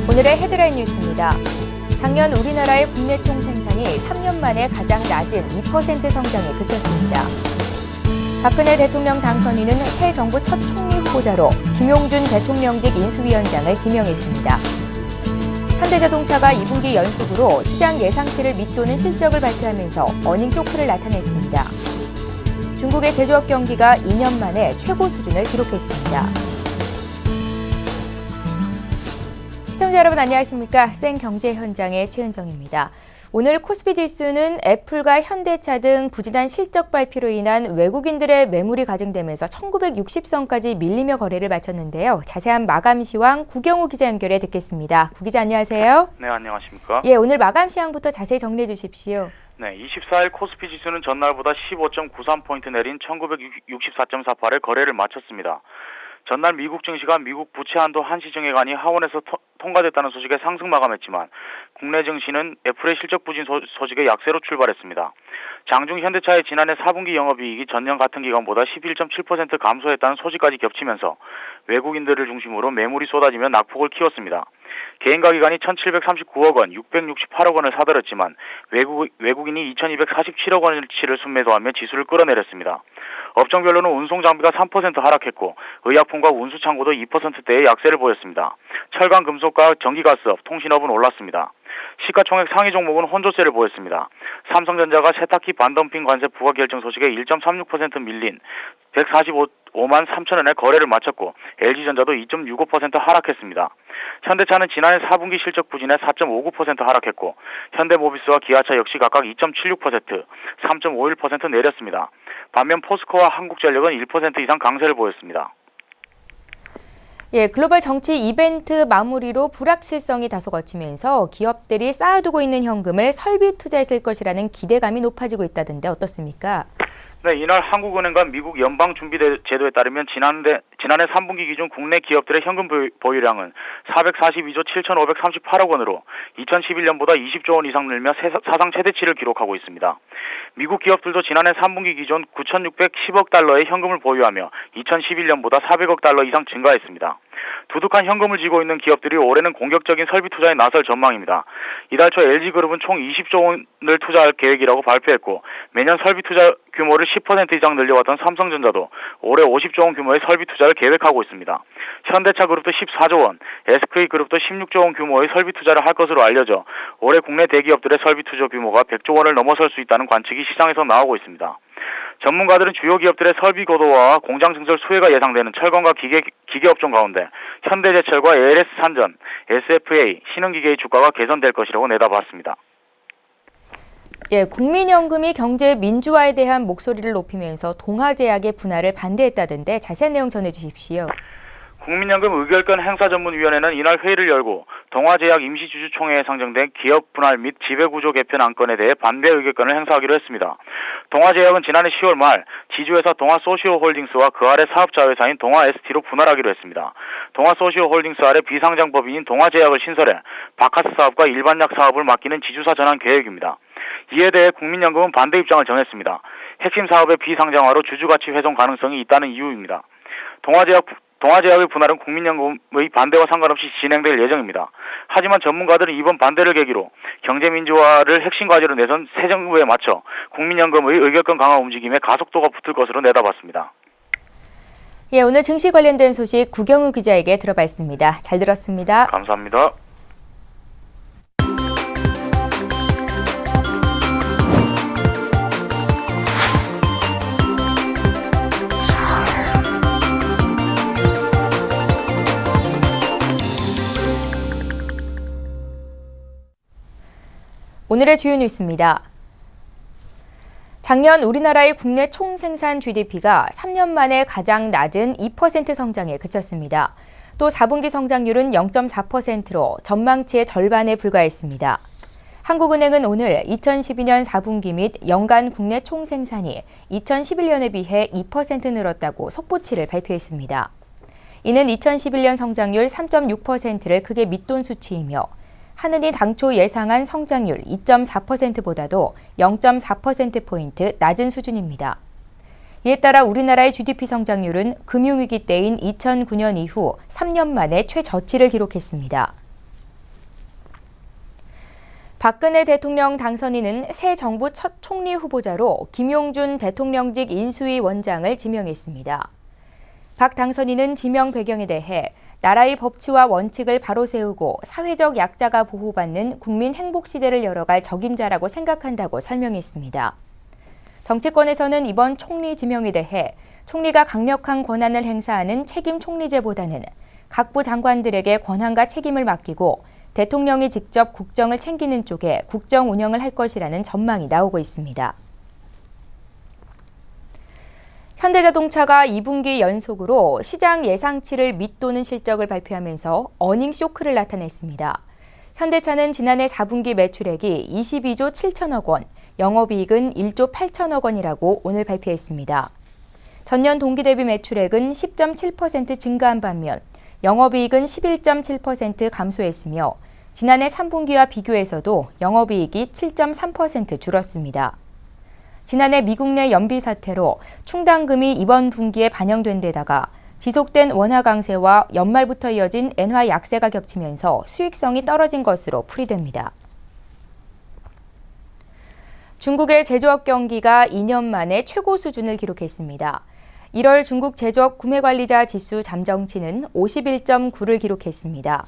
오늘의 헤드라인 뉴스입니다. 작년 우리나라의 국내 총생산이 3년 만에 가장 낮은 2% 성장에 그쳤습니다. 박근혜 대통령 당선인은 새 정부 첫 총리 후보자로 김용준 대통령직 인수위원장을 지명했습니다. 현대자동차가 2분기 연속으로 시장 예상치를 밑도는 실적을 발표하면서 어닝 쇼크를 나타냈습니다. 중국의 제조업 경기가 2년 만에 최고 수준을 기록했습니다. 시청자 여러분 안녕하십니까? 생경제 현장의 최은정입니다. 오늘 코스피 지수는 애플과 현대차 등 부진한 실적 발표로 인한 외국인들의 매물이 가중되면서 1960선까지 밀리며 거래를 마쳤는데요. 자세한 마감 시황 구경우 기자 연결해 듣겠습니다. 구 기자 안녕하세요. 네, 안녕하십니까? 예, 오늘 마감 시황부터 자세히 정리해 주십시오. 네, 24일 코스피 지수는 전날보다 15.93포인트 내린 1964.48의 거래를 마쳤습니다. 전날 미국 증시가 미국 부채 한도 한시정액안이 하원에서 통과됐다는 소식에 상승 마감했지만 국내 증시는 애플의 실적 부진 소식에 약세로 출발했습니다. 장중 현대차의 지난해 4분기 영업이익이 전년 같은 기간보다 11.7% 감소했다는 소식까지 겹치면서 외국인들을 중심으로 매물이 쏟아지며 낙폭을 키웠습니다. 개인가 기관이 1,739억 원, 668억 원을 사들였지만 외국인이 2,247억 원어치를 순매도하며 지수를 끌어내렸습니다. 업종별로는 운송장비가 3% 하락했고 의약품과 운수창고도 2%대의 약세를 보였습니다. 철강, 금속과 전기가스업, 통신업은 올랐습니다. 시가총액 상위 종목은 혼조세를 보였습니다. 삼성전자가 세탁기 반덤핑 관세 부과 결정 소식에 1.36% 밀린 145만 3천 원에 거래를 마쳤고 LG전자도 2.65% 하락했습니다. 현대차는 지난해 4분기 실적 부진에 4.59% 하락했고 현대모비스와 기아차 역시 각각 2.76%, 3.51% 내렸습니다. 반면 포스코와 한국전력은 1% 이상 강세를 보였습니다. 예, 글로벌 정치 이벤트 마무리로 불확실성이 다소 거치면서 기업들이 쌓아두고 있는 현금을 설비 투자에 쓸 것이라는 기대감이 높아지고 있다던데 어떻습니까? 네, 이날 한국은행과 미국 연방준비제도에 따르면 지난해 3분기 기준 국내 기업들의 현금 보유량은 442조 7,538억 원으로 2011년보다 20조 원 이상 늘며 사상 최대치를 기록하고 있습니다. 미국 기업들도 지난해 3분기 기준 9,610억 달러의 현금을 보유하며 2011년보다 400억 달러 이상 증가했습니다. 두둑한 현금을 쥐고 있는 기업들이 올해는 공격적인 설비 투자에 나설 전망입니다. 이달 초 LG그룹은 총 20조 원을 투자할 계획이라고 발표했고 매년 설비 투자 규모를 10% 이상 늘려왔던 삼성전자도 올해 50조 원 규모의 설비 투자를 계획하고 있습니다. 현대차그룹도 14조 원, SK그룹도 16조 원 규모의 설비 투자를 할 것으로 알려져 올해 국내 대기업들의 설비 투자 규모가 100조 원을 넘어설 수 있다는 관측이 시장에서 나오고 있습니다. 전문가들은 주요 기업들의 설비 고도화와 공장 증설 수혜가 예상되는 철강과 기계업종 가운데 현대제철과 ALS산전, SFA, 신흥기계의 주가가 개선될 것이라고 내다봤습니다. 예, 국민연금이 경제 민주화에 대한 목소리를 높이면서 동아제약의 분할을 반대했다던데 자세한 내용 전해주십시오. 국민연금 의결권 행사전문위원회는 이날 회의를 열고 동아제약 임시주주총회에 상정된 기업 분할 및 지배구조 개편 안건에 대해 반대 의결권을 행사하기로 했습니다. 동아제약은 지난해 10월 말 지주회사 동아소시오홀딩스와 그 아래 사업자회사인 동아ST로 분할하기로 했습니다. 동아소시오홀딩스 아래 비상장법인인 동아제약을 신설해 바카스 사업과 일반약 사업을 맡기는 지주사 전환 계획입니다. 이에 대해 국민연금은 반대 입장을 정했습니다. 핵심 사업의 비상장화로 주주가치 훼손 가능성이 있다는 이유입니다. 동아제약의 분할은 국민연금의 반대와 상관없이 진행될 예정입니다. 하지만 전문가들은 이번 반대를 계기로 경제민주화를 핵심 과제로 내선 새 정부에 맞춰 국민연금의 의결권 강화 움직임에 가속도가 붙을 것으로 내다봤습니다. 예, 오늘 증시 관련된 소식 구경우 기자에게 들어봤습니다. 잘 들었습니다. 감사합니다. 오늘의 주요 뉴스입니다. 작년 우리나라의 국내 총생산 GDP가 3년 만에 가장 낮은 2% 성장에 그쳤습니다. 또 4분기 성장률은 0.4%로 전망치의 절반에 불과했습니다. 한국은행은 오늘 2012년 4분기 및 연간 국내 총생산이 2011년에 비해 2% 늘었다고 속보치를 발표했습니다. 이는 2011년 성장률 3.6%를 크게 밑돈 수치이며 하느니 당초 예상한 성장률 2.4%보다도 0.4%포인트 낮은 수준입니다. 이에 따라 우리나라의 GDP 성장률은 금융위기 때인 2009년 이후 3년 만에 최저치를 기록했습니다. 박근혜 대통령 당선인은 새 정부 첫 총리 후보자로 김용준 대통령직 인수위 원장을 지명했습니다. 박 당선인은 지명 배경에 대해 나라의 법치와 원칙을 바로 세우고 사회적 약자가 보호받는 국민 행복 시대를 열어갈 적임자라고 생각한다고 설명했습니다. 정치권에서는 이번 총리 지명에 대해 총리가 강력한 권한을 행사하는 책임 총리제보다는 각부 장관들에게 권한과 책임을 맡기고 대통령이 직접 국정을 챙기는 쪽에 국정 운영을 할 것이라는 전망이 나오고 있습니다. 현대자동차가 2분기 연속으로 시장 예상치를 밑도는 실적을 발표하면서 어닝 쇼크를 나타냈습니다. 현대차는 지난해 4분기 매출액이 22조 7천억 원, 영업이익은 1조 8천억 원이라고 오늘 발표했습니다. 전년 동기 대비 매출액은 10.7% 증가한 반면 영업이익은 11.7% 감소했으며 지난해 3분기와 비교해서도 영업이익이 7.3% 줄었습니다. 지난해 미국 내 연비 사태로 충당금이 이번 분기에 반영된 데다가 지속된 원화 강세와 연말부터 이어진 엔화 약세가 겹치면서 수익성이 떨어진 것으로 풀이됩니다. 중국의 제조업 경기가 2년 만에 최고 수준을 기록했습니다. 1월 중국 제조업 구매관리자 지수 잠정치는 51.9를 기록했습니다.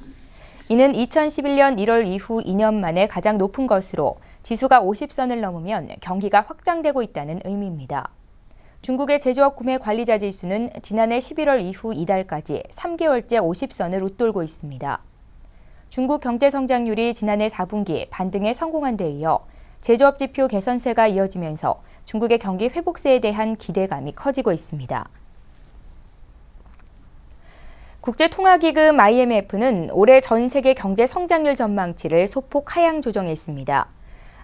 이는 2011년 1월 이후 2년 만에 가장 높은 것으로 지수가 50선을 넘으면 경기가 확장되고 있다는 의미입니다. 중국의 제조업 구매 관리자 지수는 지난해 11월 이후 이달까지 3개월째 50선을 웃돌고 있습니다. 중국 경제 성장률이 지난해 4분기 반등에 성공한 데 이어 제조업 지표 개선세가 이어지면서 중국의 경기 회복세에 대한 기대감이 커지고 있습니다. 국제통화기금 IMF는 올해 전 세계 경제 성장률 전망치를 소폭 하향 조정했습니다.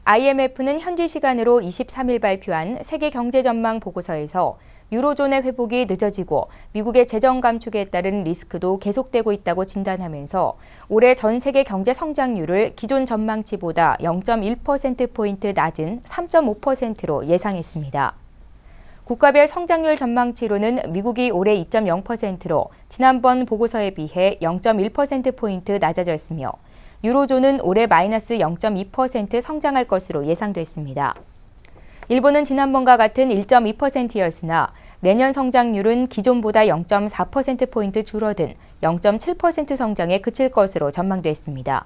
IMF는 현지 시간으로 23일 발표한 세계 경제 전망 보고서에서 유로존의 회복이 늦어지고 미국의 재정 감축에 따른 리스크도 계속되고 있다고 진단하면서 올해 전 세계 경제 성장률을 기존 전망치보다 0.1%포인트 낮은 3.5%로 예상했습니다. 국가별 성장률 전망치로는 미국이 올해 2.0%로 지난번 보고서에 비해 0.1%포인트 낮아졌으며 유로존은 올해 마이너스 0.2% 성장할 것으로 예상됐습니다. 일본은 지난번과 같은 1.2%였으나 내년 성장률은 기존보다 0.4%포인트 줄어든 0.7% 성장에 그칠 것으로 전망됐습니다.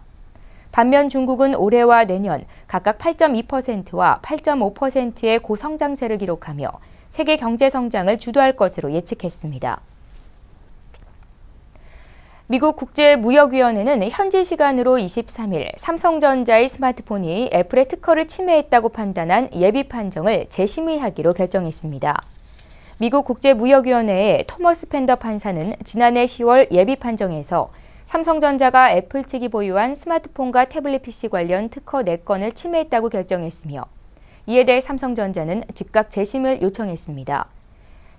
반면 중국은 올해와 내년 각각 8.2%와 8.5%의 고성장세를 기록하며 세계 경제 성장을 주도할 것으로 예측했습니다. 미국 국제무역위원회는 현지 시간으로 23일 삼성전자의 스마트폰이 애플의 특허를 침해했다고 판단한 예비 판정을 재심의하기로 결정했습니다. 미국 국제무역위원회의 토머스 펜더 판사는 지난해 10월 예비 판정에서 삼성전자가 애플 측이 보유한 스마트폰과 태블릿 PC 관련 특허 4건을 침해했다고 결정했으며 이에 대해 삼성전자는 즉각 재심을 요청했습니다.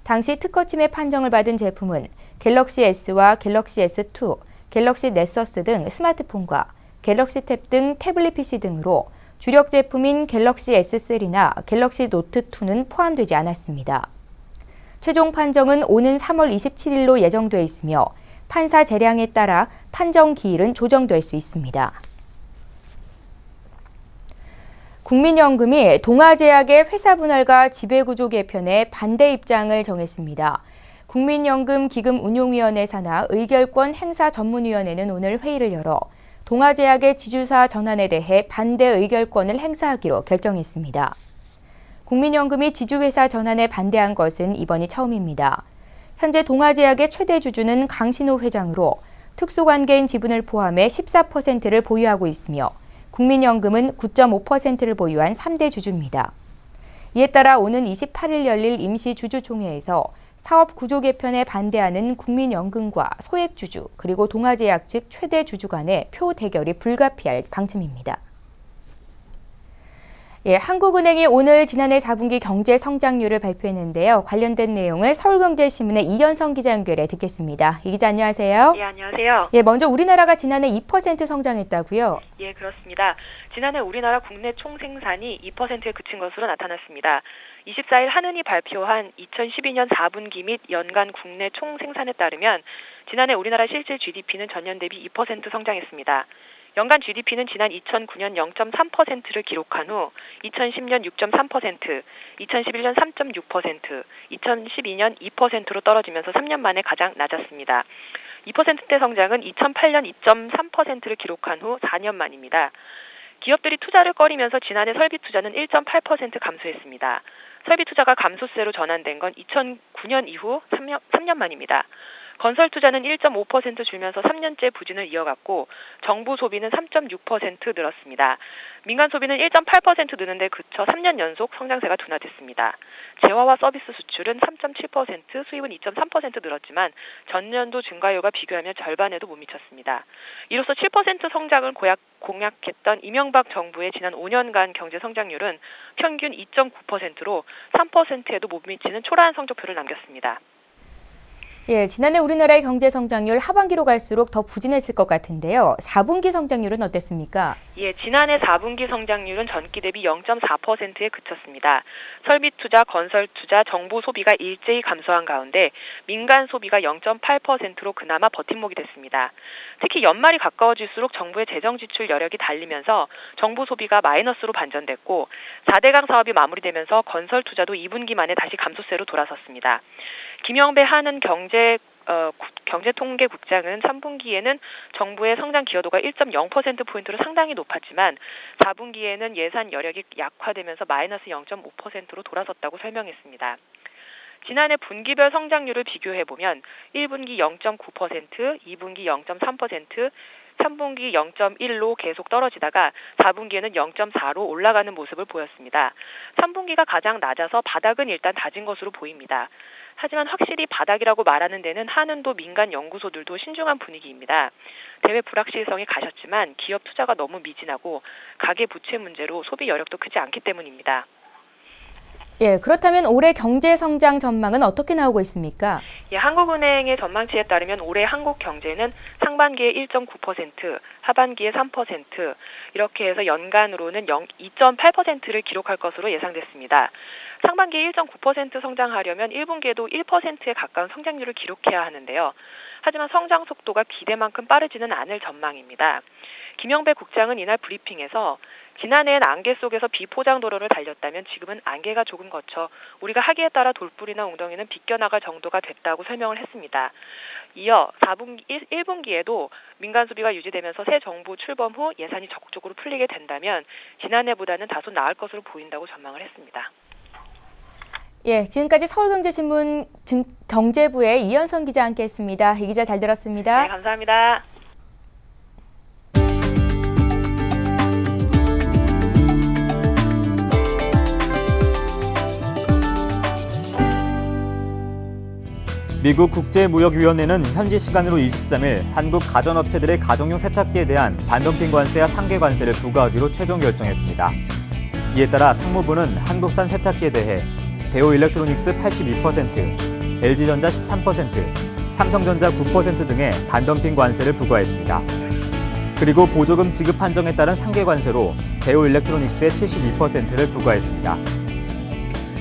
당시 특허 침해 판정을 받은 제품은 갤럭시 S와 갤럭시 S2, 갤럭시 넥서스 등 스마트폰과 갤럭시 탭 등 태블릿 PC 등으로 주력 제품인 갤럭시 S3나 갤럭시 노트2는 포함되지 않았습니다. 최종 판정은 오는 3월 27일로 예정돼 있으며 판사 재량에 따라 판정 기일은 조정될 수 있습니다. 국민연금이 동아제약의 회사 분할과 지배구조 개편에 반대 입장을 정했습니다. 국민연금 기금운용위원회 산하 의결권 행사 전문위원회는 오늘 회의를 열어 동아제약의 지주사 전환에 대해 반대 의결권을 행사하기로 결정했습니다. 국민연금이 지주회사 전환에 반대한 것은 이번이 처음입니다. 현재 동아제약의 최대 주주는 강신호 회장으로 특수관계인 지분을 포함해 14%를 보유하고 있으며 국민연금은 9.5%를 보유한 3대 주주입니다. 이에 따라 오는 28일 열릴 임시주주총회에서 사업 구조 개편에 반대하는 국민연금과 소액주주 그리고 동아제약 측 최대 주주 간의 표 대결이 불가피할 방침입니다. 예, 한국은행이 오늘 지난해 4분기 경제 성장률을 발표했는데요. 관련된 내용을 서울경제신문의 이현성 기자 연결해 듣겠습니다. 이 기자 안녕하세요. 예, 안녕하세요. 예, 먼저 우리나라가 지난해 2% 성장했다고요? 예, 그렇습니다. 지난해 우리나라 국내 총생산이 2%에 그친 것으로 나타났습니다. 24일 한은이 발표한 2012년 4분기 및 연간 국내 총생산에 따르면 지난해 우리나라 실질 GDP는 전년 대비 2% 성장했습니다. 연간 GDP는 지난 2009년 0.3%를 기록한 후 2010년 6.3%, 2011년 3.6%, 2012년 2%로 떨어지면서 3년 만에 가장 낮았습니다. 2%대 성장은 2008년 2.3%를 기록한 후 4년 만입니다. 기업들이 투자를 꺼리면서 지난해 설비 투자는 1.8% 감소했습니다. 설비 투자가 감소세로 전환된 건 2009년 이후 3년 만입니다. 건설 투자는 1.5% 줄면서 3년째 부진을 이어갔고 정부 소비는 3.6% 늘었습니다. 민간 소비는 1.8% 느는데 그쳐 3년 연속 성장세가 둔화됐습니다. 재화와 서비스 수출은 3.7%, 수입은 2.3% 늘었지만 전년도 증가율과 비교하면 절반에도 못 미쳤습니다. 이로써 7% 성장을 공약했던 이명박 정부의 지난 5년간 경제 성장률은 평균 2.9%로 3%에도 못 미치는 초라한 성적표를 남겼습니다. 예, 지난해 우리나라의 경제 성장률 하반기로 갈수록 더 부진했을 것 같은데요. 4분기 성장률은 어땠습니까? 예, 지난해 4분기 성장률은 전기 대비 0.4%에 그쳤습니다. 설비 투자, 건설 투자, 정부 소비가 일제히 감소한 가운데 민간 소비가 0.8%로 그나마 버팀목이 됐습니다. 특히 연말이 가까워질수록 정부의 재정 지출 여력이 달리면서 정부 소비가 마이너스로 반전됐고 4대강 사업이 마무리되면서 건설 투자도 2분기 만에 다시 감소세로 돌아섰습니다. 김영배 한은 경제통계국장은 3분기에는 정부의 성장 기여도가 1.0%포인트로 상당히 높았지만 4분기에는 예산 여력이 약화되면서 마이너스 0.5%로 돌아섰다고 설명했습니다. 지난해 분기별 성장률을 비교해보면 1분기 0.9%, 2분기 0.3%, 3분기 0.1로 계속 떨어지다가 4분기에는 0.4로 올라가는 모습을 보였습니다. 3분기가 가장 낮아서 바닥은 일단 다진 것으로 보입니다. 하지만 확실히 바닥이라고 말하는 데는 한은도 민간 연구소들도 신중한 분위기입니다. 대외 불확실성이 가셨지만 기업 투자가 너무 미진하고 가계 부채 문제로 소비 여력도 크지 않기 때문입니다. 예, 그렇다면 올해 경제 성장 전망은 어떻게 나오고 있습니까? 예, 한국은행의 전망치에 따르면 올해 한국 경제는 상반기에 1.9%, 하반기에 3%, 이렇게 해서 연간으로는 2.8%를 기록할 것으로 예상됐습니다. 상반기에 1.9% 성장하려면 1분기에도 1%에 가까운 성장률을 기록해야 하는데요. 하지만 성장 속도가 기대만큼 빠르지는 않을 전망입니다. 김영배 국장은 이날 브리핑에서 지난해엔 안개 속에서 비포장 도로를 달렸다면 지금은 안개가 조금 거쳐 우리가 하기에 따라 돌뿌리나 웅덩이는 비껴나갈 정도가 됐다고 설명을 했습니다. 이어 1분기에도 민간 소비가 유지되면서 새 정부 출범 후 예산이 적극적으로 풀리게 된다면 지난해보다는 다소 나을 것으로 보인다고 전망을 했습니다. 예, 지금까지 서울경제신문 경제부의 이현성 기자와 함께했습니다. 이 기자 잘 들었습니다. 네, 감사합니다. 미국 국제무역위원회는 현지 시간으로 23일 한국 가전업체들의 가정용 세탁기에 대한 반덤핑 관세와 상계 관세를 부과하기로 최종 결정했습니다. 이에 따라 상무부는 한국산 세탁기에 대해 대우일렉트로닉스 82%, LG전자 13%, 삼성전자 9% 등의 반덤핑 관세를 부과했습니다. 그리고 보조금 지급 한정에 따른 상계 관세로 대우일렉트로닉스의 72%를 부과했습니다.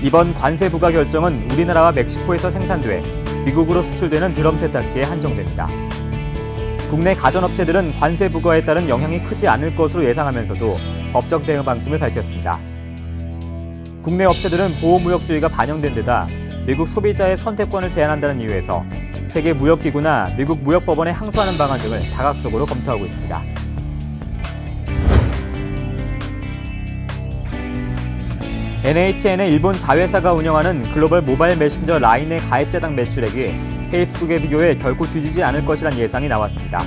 이번 관세 부과 결정은 우리나라와 멕시코에서 생산돼 미국으로 수출되는 드럼 세탁기에 한정됩니다. 국내 가전업체들은 관세 부과에 따른 영향이 크지 않을 것으로 예상하면서도 법적 대응 방침을 밝혔습니다. 국내 업체들은 보호무역주의가 반영된 데다 미국 소비자의 선택권을 제한한다는 이유에서 세계무역기구나 미국 무역법원에 항소하는 방안 등을 다각적으로 검토하고 있습니다. NHN의 일본 자회사가 운영하는 글로벌 모바일 메신저 라인의 가입자당 매출액이 페이스북에 비교해 결코 뒤지지 않을 것이란 예상이 나왔습니다.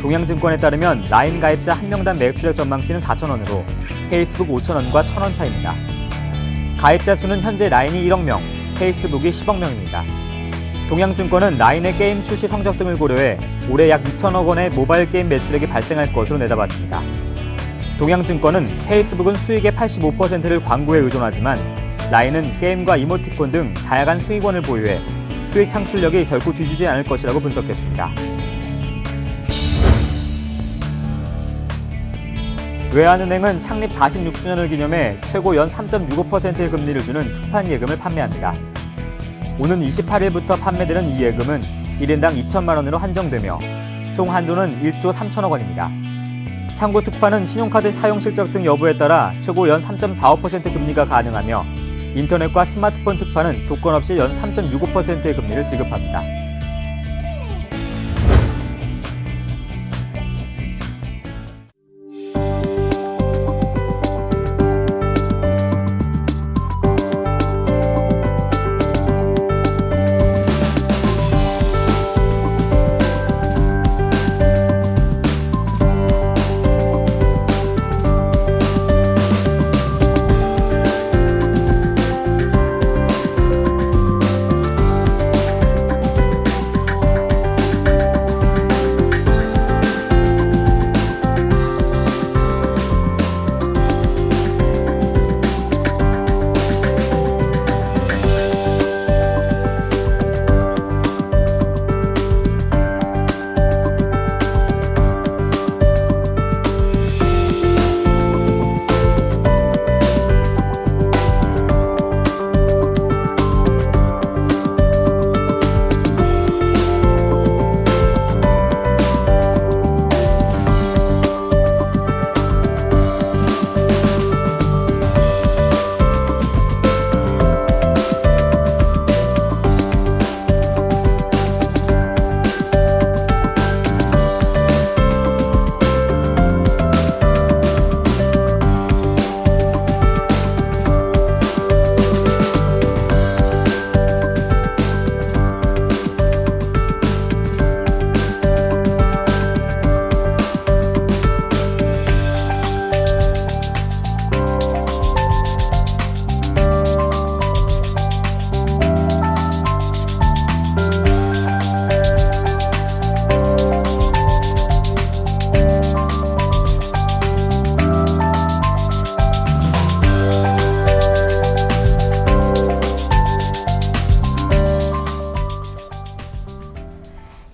동양증권에 따르면 라인 가입자 1명당 매출액 전망치는 4,000원으로 페이스북 5,000원과 1,000원 차이입니다. 가입자 수는 현재 라인이 1억 명, 페이스북이 10억 명입니다. 동양증권은 라인의 게임 출시 성적 등을 고려해 올해 약 2천억 원의 모바일 게임 매출액이 발생할 것으로 내다봤습니다. 동양증권은 페이스북은 수익의 85%를 광고에 의존하지만 라인은 게임과 이모티콘 등 다양한 수익원을 보유해 수익 창출력이 결코 뒤지지 않을 것이라고 분석했습니다. 외환은행은 창립 46주년을 기념해 최고 연 3.65%의 금리를 주는 특판 예금을 판매합니다. 오는 28일부터 판매되는 이 예금은 1인당 2천만 원으로 한정되며 총 한도는 1조 3천억 원입니다. 참고 특판은 신용카드 사용 실적 등 여부에 따라 최고 연 3.45% 금리가 가능하며 인터넷과 스마트폰 특판은 조건 없이 연 3.65%의 금리를 지급합니다.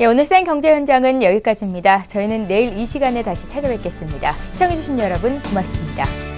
예, 오늘 센 경제 현장은 여기까지입니다. 저희는 내일 이 시간에 다시 찾아뵙겠습니다. 시청해주신 여러분 고맙습니다.